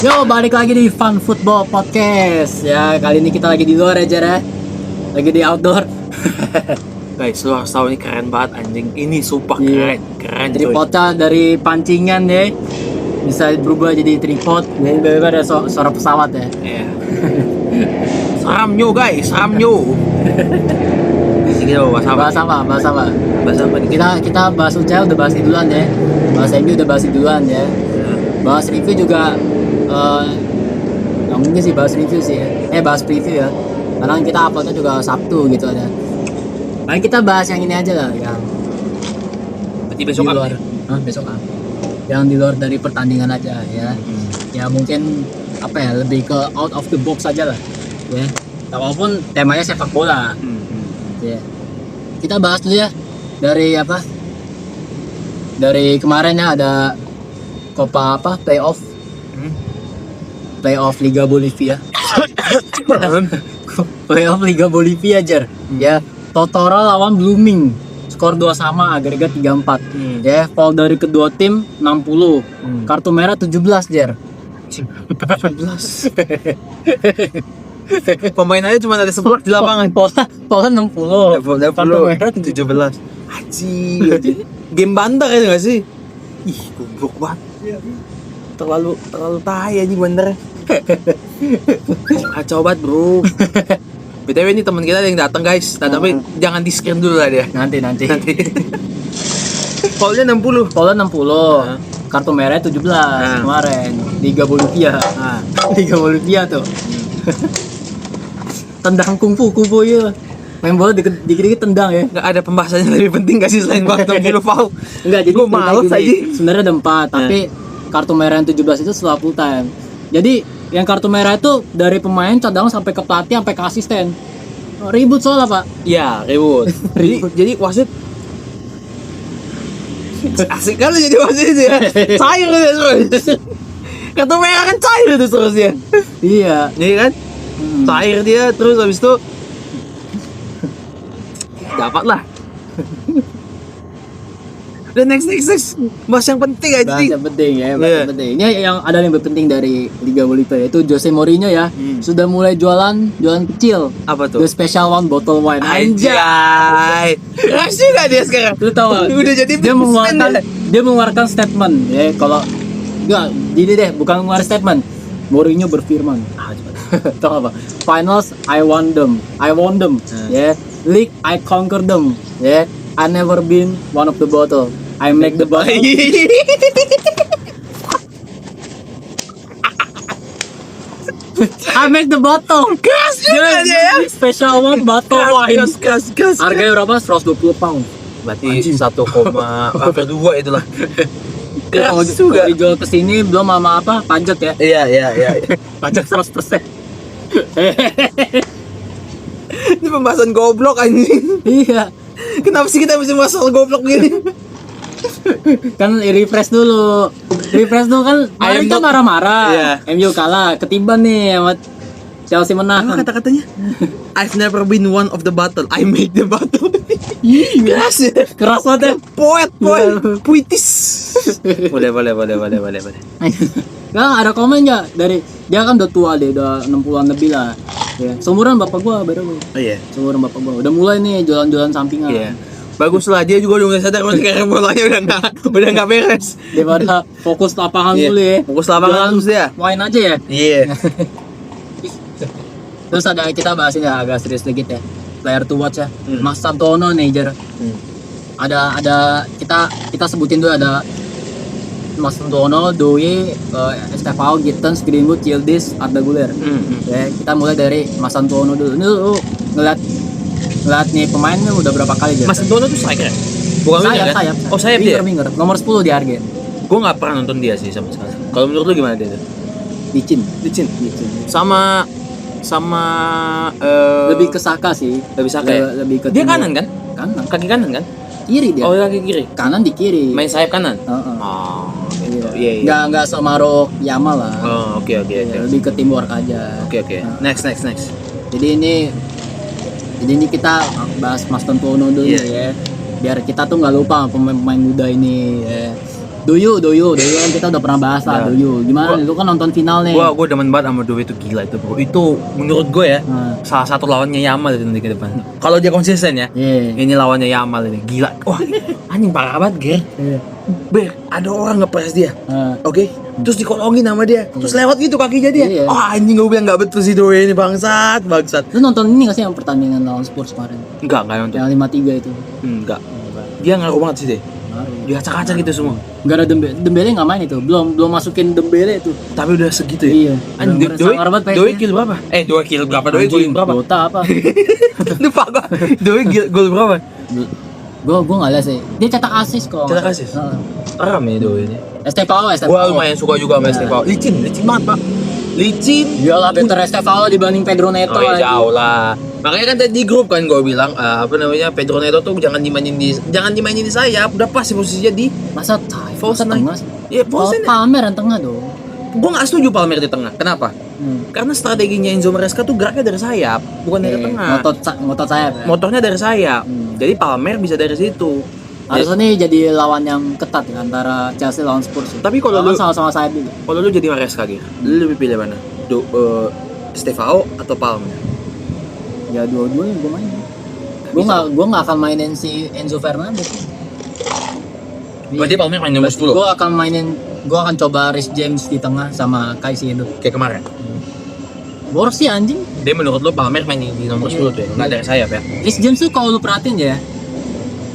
Yo, balik lagi di Fun Football Podcast. Ya, kali ini kita lagi di luar ya, Jar ya. Lagi di outdoor. Guys, lu harus tahu ini keren banget anjing. Ini sumpah Iya. keren coy. Tripodnya dari pancingan ya. Bisa berubah jadi tripod. Jadi ada suara pesawat ya. Iya. Seram nyu guys, seram nyu. Sini kita bahas apa? Bahas apa? Bahas apa nih? Kita bahas UCL udah bahas duluan ya. Bahas MU udah bahas duluan ya. Bahas review juga nggak mungkin sih bahas review sih ya. Bahas preview ya. Karena kita uploadnya juga Sabtu gitu ada. Paling kita bahas yang ini aja lah, yang Berarti besok di apa? luar. Besok apa? Yang di luar dari pertandingan aja ya. Ya mungkin apa ya, lebih ke out of the box aja lah ya. Walaupun temanya sepak bola ya. Kita bahas dulu ya dari apa, dari kemarin ya ada Copa apa, playoff Liga Bolivia. Playoff Liga Bolivia, Jar. Ya, Totoro lawan Blooming. Skor 2 sama, agregat 3-4. Ya, foul dari kedua tim 60. Kartu merah 17, Jar. 17. Pemain aja cuma ada 11 di lapangan. Foul 60. Kartu merah 17. Anjing. Game bantar ya enggak sih? Ih, goblok banget. Terlalu tai anjing bener. Kacau banget, Bro. BTW ini teman kita ada yang datang, guys. Tapi jangan di-screen dulu lah dia. Nanti. Foulnya 60. Foul 60. Kartu merah 17 kemarin. Liga Bolivia. Liga Bolivia tuh. Tendang kungfu ya. Main bola dikit-dikit tendang ya. Nggak ada pembahasannya lebih penting gak sih selain kartu merah foul? Enggak, jadi Gua males aja. sebenarnya ada 4, tapi kartu merah yang 17 itu setelah full time. Jadi yang kartu merah itu dari pemain cadangan sampai ke pelatih sampai ke asisten. Ribut soalnya, Pak. Iya, ribut. jadi wasit asik kali jadi wasit itu ya. Cair itu terus. Kartu merah kan cair itu terusnya. Iya. Iya kan? Cair dia terus habis itu dapat lah. Dan next bahas yang penting aja. Bahas yang penting ya, bahas Iya. yang penting. Ini yang ada yang lebih penting dari Liga Bolivia, yaitu Jose Mourinho ya. Sudah mulai jualan kecil. Apa tuh? The special one bottle wine. Anjay. Keras juga dia sekarang. Lu tahu gak? Udah jadi dia mengeluarkan statement ya, kalau enggak gini deh, bukan mengeluarkan statement. Mourinho berfirman, tahu apa? Finals I won them. Ya. League I conquer them. Ya. I never been one of the bottle. I make the bottle. I make the bottle. Keras juga dia ya. Special one bottle wine. Gas. Harganya berapa? 120 pound. Berarti 1,2 itulah. Kalau Keras juga. dijual ke sini belum sama apa? Pajak ya. Iya. Pajak 100%. Ini pembahasan goblok anjing. Iya. Kenapa sih kita bisa bahas soal goblok gini? Kan refresh dulu kan. Kemarin kita marah-marah. Iya. MU kalah, ketiban nih sama Chelsea menang. Apa kata-katanya? I've never been one of the battle. I make the battle. Keras ya. Keras banget ya. Poet, puitis. Boleh. Nah, ada komen nggak dari dia, kan udah tua deh, udah 60-an lebih lah. Ya. Seumuran bapak gua, baru. Oh iya. Seumuran bapak gua. Udah mulai nih jualan-jualan sampingan. Iya. Bagus lah, dia juga udah nggak sadar kalau karir bolanya udah nggak beres. Daripada fokus lapangan Iya. dulu ya. Fokus lapangan Jualan terus dia. Wine aja ya. Iya. Terus ada kita bahas ini agak serius dikit ya. Player to watch ya. Mas Santono nih, Jar. Ada kita sebutin dulu, ada Mas Santono, Doi, Estevao, Gittens, Greenwood, Yildiz, Arda Güler. Ya, kita mulai dari Mas Santono dulu. Ini lu ngeliat nih pemainnya udah berapa kali, Jar? Mas Antonio tuh striker ya? Bukan winger kan? sayap. Oh, sayap dia. Winger. Nomor 10 di Argen. Gue nggak pernah nonton dia sih sama sekali. Kalau menurut lu gimana dia tuh? Licin. Sama Lebih ke Saka sih. Lebih Saka ya? Lebih ke Dia timur. kanan kan? Kanan. Kaki kanan kan? Kiri dia. Oh, kaki kiri. Kanan di kiri. Main sayap kanan. Heeh. Oh, gitu. Iya. Nggak Somaro Yamal lah. Oh, oke. Lebih ke teamwork aja. Oke. Next. Jadi ini kita bahas Mas Santono dulu Iya. ya. Biar kita tuh nggak lupa pemain-pemain muda ini ya. Doyu kan kita udah pernah bahas lah. Ya. Doyu gimana lu kan nonton final nih. Gua demen banget sama Doi itu, gila itu bro. Itu menurut gue ya salah satu lawannya Yamal itu nanti ke depan. Kalau dia konsisten ya. Iya. Ini lawannya Yamal ini, gila. Wah, anjing parah banget, Ger. Iya. Ber, ada orang nge-press dia. Oke. Terus dikolongin sama dia. Terus lewat gitu kakinya dia. Iya. Oh, anjing gue bilang enggak betul sih Doi ini, bangsat. Lu nonton ini gak sih yang pertandingan lawan Spurs kemarin? Enggak nonton. Yang 5-3 itu. Enggak. Dia ngaruh banget sih deh. Dia acak-acak gitu semua. Gak ada Dembele nggak main itu, belum masukin Dembele itu. Tapi udah segitu ya. Iya. Anjing Doi kill berapa? Doi kill berapa? Doi gol berapa? Dota apa? Lupa gua. Doi gol berapa? Gua nggak lihat sih. Dia cetak assist kok. Cetak assist? Haram ya Doi ini. Estevao. Gua lumayan suka juga sama Estevao. Licin banget, Pak. Licin. Iyalah better Estevao dibanding Pedro Neto. Oh, ya, jauh lah. Makanya kan tadi di grup kan gue bilang Pedro Neto tuh jangan dimainin di sayap, udah pas posisinya di masa false nine. tengah sih. Iya, false nine. Palmer yang tengah dong. Gue nggak setuju Palmer di tengah. Kenapa? Karena strateginya Enzo Maresca tuh geraknya dari sayap, bukan dari tengah. Ngotot sayap ya. Motornya dari sayap. Jadi Palmer bisa dari situ. Harusnya nih jadi lawan yang ketat ya, antara Chelsea lawan Spurs. Tapi kalau lu sama-sama sayap juga. Kalau lu jadi Maresca gitu, lu lebih pilih mana? Estevao atau Palmer? Ya dua-duanya gue main. Gue nggak akan mainin si Enzo Fernandez. Berarti Palmer main nomor 10. Gue akan coba Reece James di tengah sama Caicedo. Kayak kemarin. Boros sih anjing. Dia menurut lu Palmer main di nomor 10 tuh ya, nggak dari sayap ya? Reece James tuh kalau lu perhatiin ya,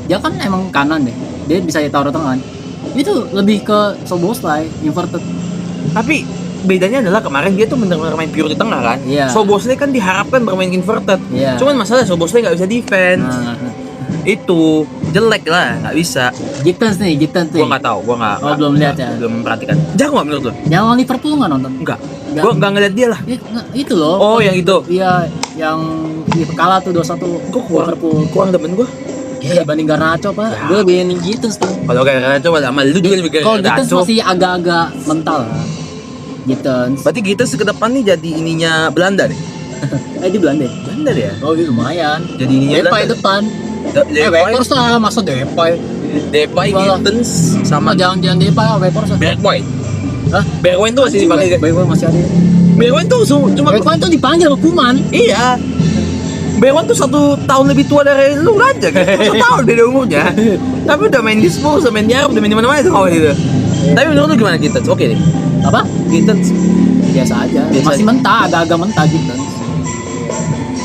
dia kan emang kanan deh. Dia bisa ditaruh tengah. Itu lebih ke Szoboszlai, inverted. Tapi bedanya adalah kemarin dia tuh benar-benar main pure di tengah kan. Iya. Szoboszlai kan diharapkan bermain inverted. Iya. Cuman masalah Szoboszlai nggak bisa defense. Itu jelek lah, nggak bisa. Gittens nih. Gua nggak tahu, gua nggak. Belum lihat ya. Belum memperhatikan. Jago nggak menurut lo? Yang lawan Liverpool nggak nonton? Enggak. Gua nggak ngeliat dia lah. Itu loh. Oh, yang itu. Iya, yang kalah tuh 2-1 Liverpool. Kurang demen gua. Iya, dibanding Garnacho, Pak. Ya. Gue lebih nih Gittens tuh. Kalau kayak coba sama lu juga lebih Kalau kayak Gittens masih agak-agak mental lah. Gittens. Berarti kita ke depan nih jadi ininya Belanda deh. Di Belanda. Belanda ya? Oh, iya lumayan. Jadi ininya Depay Belanda. depan. Depay. Weghorst lah, masa Depay. Depay, Malah. Gittens Sama sama jangan Depay, Weghorst. Bergwijn. Hah? Bergwijn tuh masih dipanggil. Weghorst masih ada. Bergwijn tuh cuma Weghorst tuh dipanggil hukuman. iya. Bergwijn tuh 1 tahun lebih tua dari lu aja kan. 1 tahun beda umurnya. Tapi udah main di Spurs, udah main di Arab, udah main di mana-mana itu kawan itu. Tapi menurut lu gimana Gittens? Oke deh. Apa? Gittens Biasa aja. Biasa Masih aja. mentah, agak-agak mentah Gittens.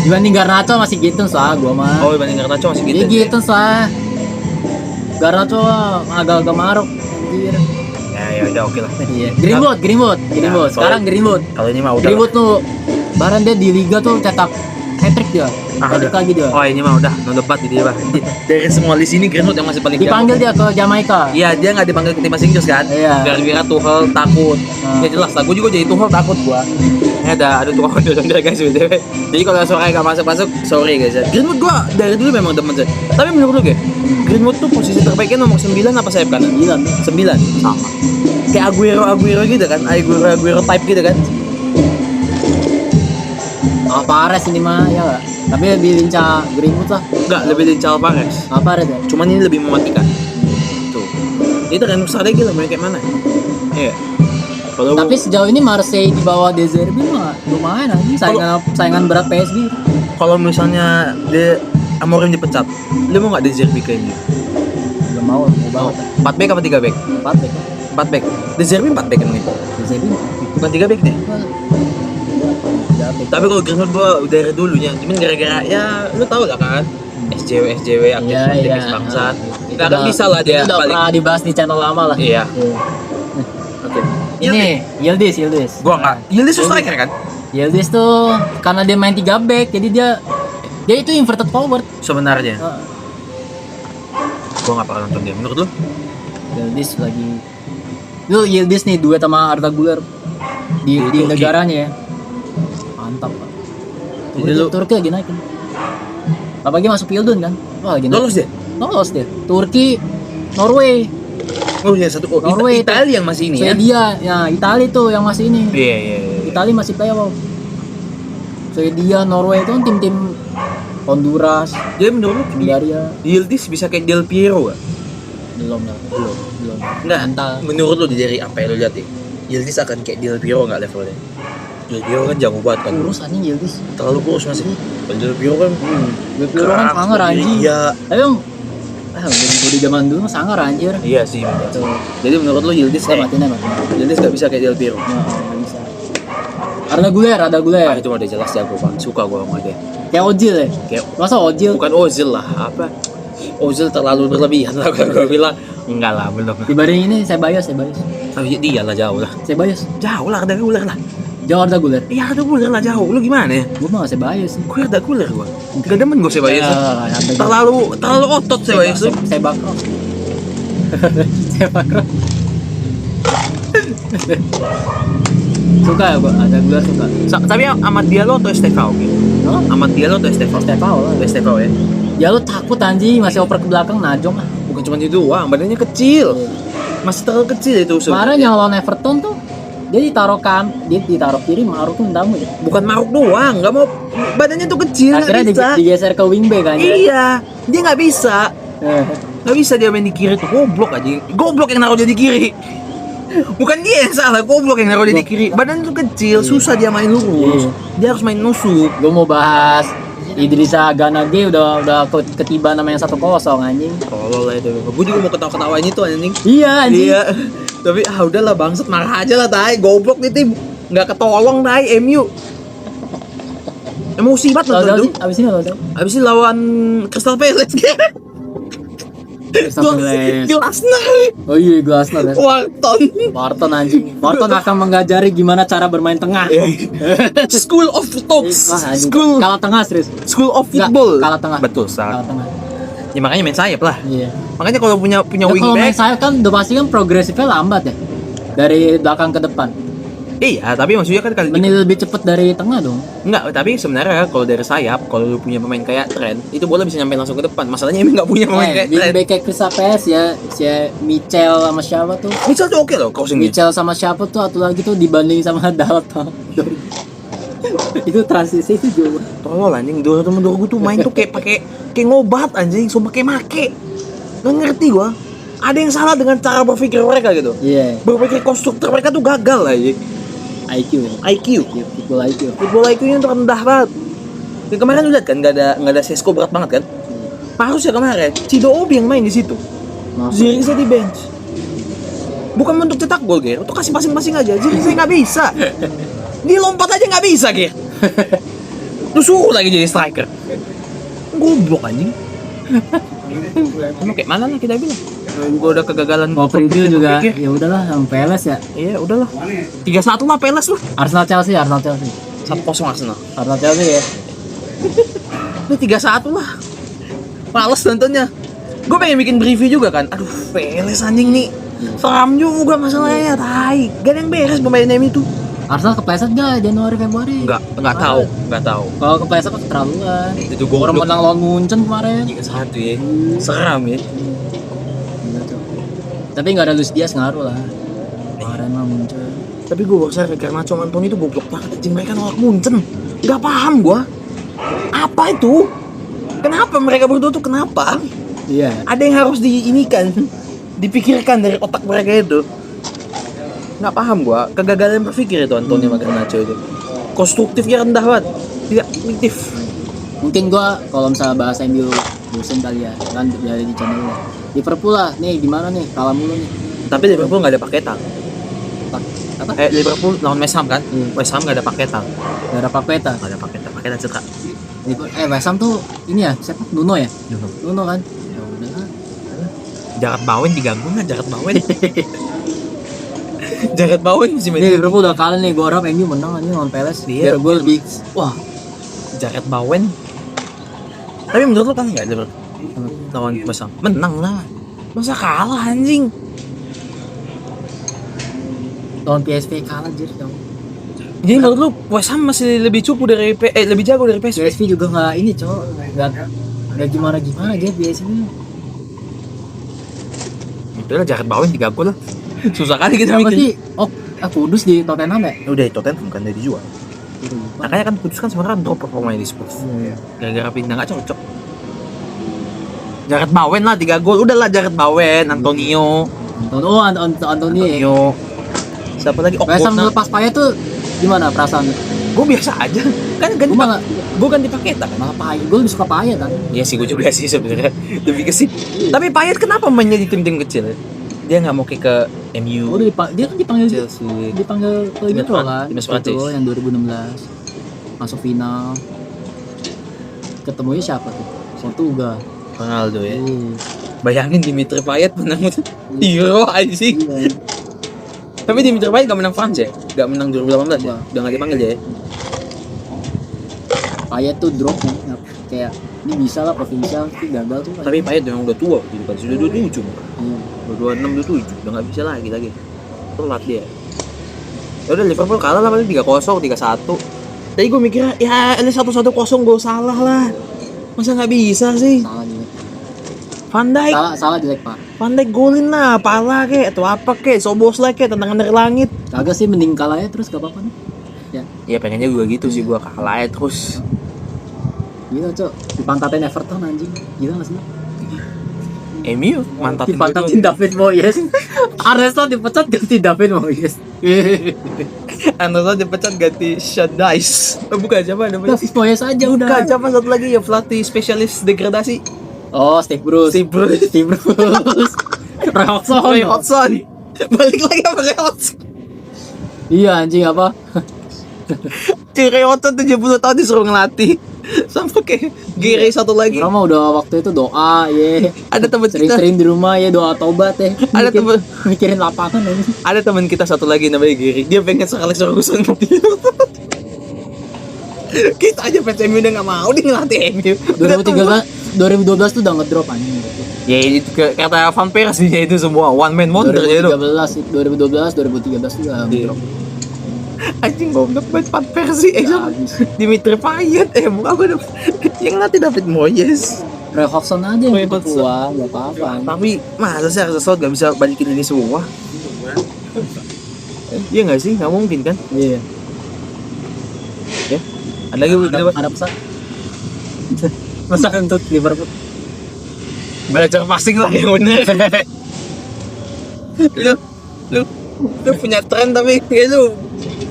Dibanding Garnacho masih Gittens lah gua mah. Oh, dibanding Garnacho masih Ini Gittens. Gittens lah. Garnacho agak-agak maruk. Anjir. Ya udah oke lah. Iya. Greenwood. Ya, Sekarang Greenwood. Kalau ini mah udah. Greenwood tuh barang dia di liga tuh cetak hat-trick dia. Hat-trick lagi dia. Oh, ini mah udah no debat dia, Pak. Dari semua list ini Greenwood yang masih paling Dipanggil dia ke Jamaika. Iya, dia nggak dipanggil ke timnas Inggris kan? Iya. Gara-gara Tuchel takut. Ya jelas lah, gue juga jadi Tuchel takut gua. Ini ada tukang ondel-ondel guys BTW. Jadi kalau sore nggak masuk, sorry guys ya. Greenwood gua dari dulu memang demen sih. Tapi menurut lu Greenwood tuh posisi terbaiknya nomor 9 apa sayap kanan? 9 sama. Kayak Aguero gitu kan? Aguero type gitu kan? Alvarez ini mah ya nggak? Tapi lebih lincah Greenwood lah. Enggak, lebih lincah Alvarez. Alvarez ya. Cuman ini lebih mematikan. Tuh. Itu kan strategi lah, mau kayak mana? Iya. Kalau Tapi sejauh ini Marseille di bawah De Zerbi mah lumayan aja saingan berat PSG. kalau misalnya Amorim dipecat, lu mau nggak De Zerbi ke MU? Gak mau banget. 4 back apa 3 back? 4 back. 4 back. De Zerbi 4 back emang itu. De Zerbi Bukan 3 back deh. 3 back. Tapi kalau Greenwood gua dari dulunya, cuman gara-gara ya lu tau lah kan. SJW aktivis bangsat. Kita kan bisa lah dia udah paling. pernah dibahas di channel lama lah. Iya. Oke. Ini Yildiz. Gua enggak. Yildiz tuh striker kan? Yildiz tuh karena dia main 3 back, jadi dia itu inverted forward. Sebenarnya. Gua enggak pernah nonton dia. Menurut lu? Yildiz lagi. Yildiz nih duet sama Arda Güler di negaranya ya. Mantap, Pak. Turki lagi naik kan. Apalagi masuk Pildun kan. Wah, lagi naik. Lolos dia. Turki, Norway. Oh iya satu. Norway Italia yang masih ini ya. Swedia, ya Italia tuh yang masih ini. Iya. Italia masih playoff. Swedia, Norway itu kan tim-tim Honduras, Jadi menurut lu Bulgaria. Yildiz bisa kayak Del Piero gak? Belum lah. Belum. Enggak, Mental. menurut lu dari apa yang lu lihat nih, Yildiz akan kayak Del Piero nggak levelnya? Del Piero kan jago banget kan, Kurus anjing Yildiz. terlalu kurus masih. Kalau Del Piero kan Del Piero kan sangar anjing. Iya. Tapi di zaman dulu mah sangar anjir. Iya sih. Tuh. Jadi menurut lu Yildiz Saya matiin emang. Yildiz nggak bisa kayak Del Piero? Nggak bisa. Ada guler. Ah, itu udah jelas jago bang, suka gua sama dia. Kayak Ozil ya? Kayak Masa Ozil? bukan Ozil lah, apa? Ozil terlalu berlebihan lah kalau gua bilang. Enggak lah, belum. Dibanding ini Ceballos. Tapi dia lah jauh lah. Ceballos. Jauh lah, ada guler lah. Jauh ada guler. Iya ada guler lah jauh. Lu gimana ya? Gue mah Ceballos. Gue ada guler gua. Gak demen gua Ceballos. Ya, Terlalu otot Ceballos. Sebakro. Sebakro. Suka ya gua, ada guler suka. Tapi amat dia lo atau Estevao gitu? Hah? Amat dia lo atau Estevao? Stefao lah. Estevao ya? Ya lu takut anjing masih oper ke belakang najong ah. Bukan cuma itu doang, badannya kecil. Masih terlalu kecil itu Kemarin yang lawan Everton tuh dia ditaruh kiri, Maruk tuh ndamu ya. bukan maruk doang, nggak mau badannya tuh kecil, nggak Akhirnya bisa. digeser ke wingback kan. Iya, dia nggak bisa. Nggak bisa dia main di kiri tuh, goblok aja. Goblok yang naruh dia di kiri. Bukan dia yang salah, goblok yang naruh dia di kiri. Badannya tuh kecil, susah dia main lurus. Dia harus main nusuk. Gue mau bahas Idrissa Ganage udah ketiba namanya 1-0 anjing. Tolol lah itu. Gue juga mau ketawa-ketawain itu anjing. Iya anjing. Iya. Tapi udahlah bangsat, marah aja lah tai, goblok nih tim. Nggak ketolong tai MU. Emosi banget Tahu nonton sih, tuh. abis ini tahu. Abis ini lawan Crystal Palace. Glasner. Oh iya Glasner ya. Wharton anjing. Wharton akan mengajari gimana cara bermain tengah. School of Talks. Wah, anjing. School Kalah tengah serius. School of Nggak, Football. kalah tengah. Betul, Kalah salah. tengah. Ya makanya main sayap lah. Iya. Makanya kalau punya Ya, kalau main wingback. sayap kan udah pasti kan progresifnya lambat ya. Dari belakang ke depan. Iya, tapi maksudnya kan kali Mending lebih cepet dari tengah dong. enggak, tapi sebenarnya kalau dari sayap, kalau lu punya pemain kayak Trent, itu bola bisa nyampe langsung ke depan. Masalahnya emang nggak punya pemain kayak Trent. Wingback kayak Crystal Palace ya, si Michel sama siapa tuh? Misal tuh oke loh crossingnya. Michel sama siapa tuh atau lagi tuh dibanding sama Dalton. Itu transisi itu juga. Tolol anjing, temen gue tuh main tuh kayak kayak ngobat anjing, sumpah kayak make. Nggak ngerti gua. Ada yang salah dengan cara berpikir mereka gitu. Iya. Berpikir konstruktor mereka tuh gagal aja. IQ ya. IQ. Iya, football IQ. Football IQ-nya tuh rendah banget. Dan kemarin lu lihat kan nggak ada Sesko berat banget kan? Harusnya kemarin Cido Obi yang main di situ. Zirkzee di bench. Bukan untuk cetak gol, Ger. Untuk kasih passing aja. Zirkzee nggak bisa. Dia lompat aja nggak bisa, Ger. Lu suruh lagi jadi striker. Goblok anjing. Kamu kayak mana lah kita bilang? Gua udah kegagalan. Mau preview juga. Pikir. Ya udahlah, sama Palace ya. Iya, udahlah. 3-1 lah Palace lu. Arsenal Chelsea. 1-0 Arsenal. Arsenal Chelsea ya. Lu 3-1 lah. Males nontonnya. Gue pengen bikin review juga kan. Aduh, Palace anjing nih. Seram juga masalahnya, tai. Gak ada yang beres pemain MU itu. Arsenal kepleset gak Januari Februari? Enggak tahu. Kalau kepleset kan keterlaluan. Itu Orang goblok. menang lawan Munchen kemarin. 3-1 ya. Seram ya. Gila tuh. Tapi nggak ada Luis Diaz ngaruh lah. Kemarin mah Munchen. Tapi gue baru sadar karena Nacho Antoni itu goblok banget. Anjing, mereka nolak Munchen. Gak paham gue. Apa itu? Kenapa mereka berdua tuh kenapa? Iya. Ada yang harus diinikan, dipikirkan dari otak mereka itu. Nggak paham gua, kegagalan berpikir itu Antonio Garnacho itu. Konstruktifnya rendah banget, tidak aktif. Mungkin gua kalau misalnya bahasa MU bosen kali ya, kan dari di channel ya. Liverpool lah, nih gimana nih, kalah mulu nih. Tapi Liverpool nggak ada paketan. Apa? Liverpool lawan West Ham kan? West Ham nggak ada paketan. Gak ada Paqueta. Nggak ada paketan cedera. West Ham tuh ini ya, siapa? Nuno ya? Nuno kan? Ya udah. Jared Bowen diganggu nggak? Jared Bowen. Jared Bowen masih main. Ini Liverpool udah kalah nih, gua harap MU menang aja lawan Palace. Iya. Biar gua lebih wah, Jared Bowen. Tapi menurut lo kan nggak Liverpool lawan West Ham? Menang lah. Masa kalah anjing? lawan PSV kalah jadi dong. Jadi menurut lu West Ham masih lebih cupu dari lebih jago dari PSV? PSV juga nggak ini cowok, nggak gimana dia PSV. Itu lah Jared Bowen 3 gol lah. Susah kali kita Apa mikir. sih? Kudus di Tottenham ya? Udah Tottenham kan dari dijual. Makanya kan Kudus kan sebenarnya drop performanya di Spurs. Iya. Gara-gara pindah nggak cocok. Jared Bowen lah 3 gol. Udahlah Jared Bowen, Antonio. Anthony. Antonio. Siapa lagi? Biasa melepas Payet tuh gimana perasaan? Gue biasa aja. Kan ganti gue ganti Paqueta kan. Malah Payet, gue lebih suka Payet kan. Iya sih gue juga sih sebenarnya. Lebih ke sih. Tapi Payet kenapa mainnya di tim-tim kecil? Dia nggak mau ke MU. Oh, dia kan dipanggil Chelsea. dipanggil ke Timnas gitu kan. Timnas Prancis. Itu yang 2016 masuk final. Ketemunya siapa tuh? Portugal. Ronaldo ya. Iya. Bayangin Dimitri Payet menang Euro anjing. Iya. Tapi Dimitri Payet gak menang France ya? Gak menang 2018 ya? Udah gak dipanggil ya? Payet tuh drop ya. Kayak ini bisa lah provinsial tapi gagal tuh. Tapi Payet memang udah tua gitu kan. Sudah 27. Iya. Udah 26, 27. Udah gak bisa lagi. Telat dia. Ya udah Liverpool kalah lah paling 3-0, 3-1. Tadi gue mikirnya ya ini 1-1-0 gue salah lah. Masa gak bisa sih? Salah jelek. Van Dijk. Salah jelek, Pak. Van Dijk golin lah, pala kek atau apa kek, Szoboszlai kek, tendangan dari langit. Kagak sih mending kalah ya terus gak apa-apa nih. Ya. Ya pengennya juga gitu sih, gua kalah ya terus. Gila, Cok. Dipantatin Everton anjing. Gila gak sih? MU mantatin Dipantatin David Moyes. Arsenal dipecat ganti David Moyes. Anderson dipecat ganti Sean Dice. Bukan siapa namanya? David Moyes aja udah. Bukan siapa satu lagi ya pelatih spesialis degradasi. Oh, Steve Bruce. Steve Bruce. Roy Hodgson. Roy Hodgson. Balik lagi sama Roy Hodgson. Iya anjing apa? Roy Hodgson 70 tahun disuruh ngelatih. Sama kayak Giri satu lagi. Orang mah udah waktu itu doa ya. Ada teman kita. Sering-sering di rumah ya doa taubat ya. Ada teman mikirin lapangan ini. Ada teman kita satu lagi namanya Giri. Dia pengen sekali suruh ngelatih. Kita aja fans MU udah gak mau dia ngelatih MU. 2012 tuh udah ngedrop anjing. Ya itu kata Van Persie itu semua one man wonder ya itu. 2012, 2013 tuh udah ngedrop. Anjing goblok banget Van Persie Dimitri Payet bukan yang ngelatih David Moyes. Roy Hodgson aja yang Roy Hodgson. tua, gak apa-apa. Tapi masa sih Arsenal gak bisa balikin ini semua? Iya gak sih? Gak mungkin kan? Iya. Ya. Ada lagi Ada pesan. Pesan untuk Liverpool. Belajar passing lah yang bener. lu punya tren tapi lu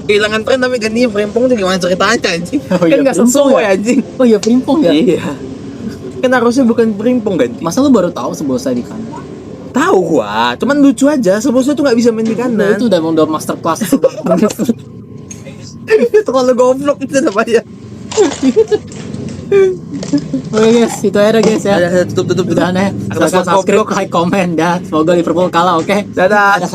kehilangan tren tapi gantinya Frimpong tuh gimana ceritanya anjing? Oh, iya, Kan gak Frimpong sesuai ya? anjing. Oh iya Frimpong ya? Iya. Kan harusnya bukan Frimpong ganti. Masa lu baru tahu Szoboszlai di kanan? Tahu gua, cuman lucu aja. Szoboszlai tuh gak bisa main di kanan. Itu udah master class. Itu kalau goblok itu namanya. Oke guys, itu aja guys ya. Ada tutup. Udah aneh. Silahkan subscribe, like, komen dah. Semoga Liverpool kalah, oke? Dadah.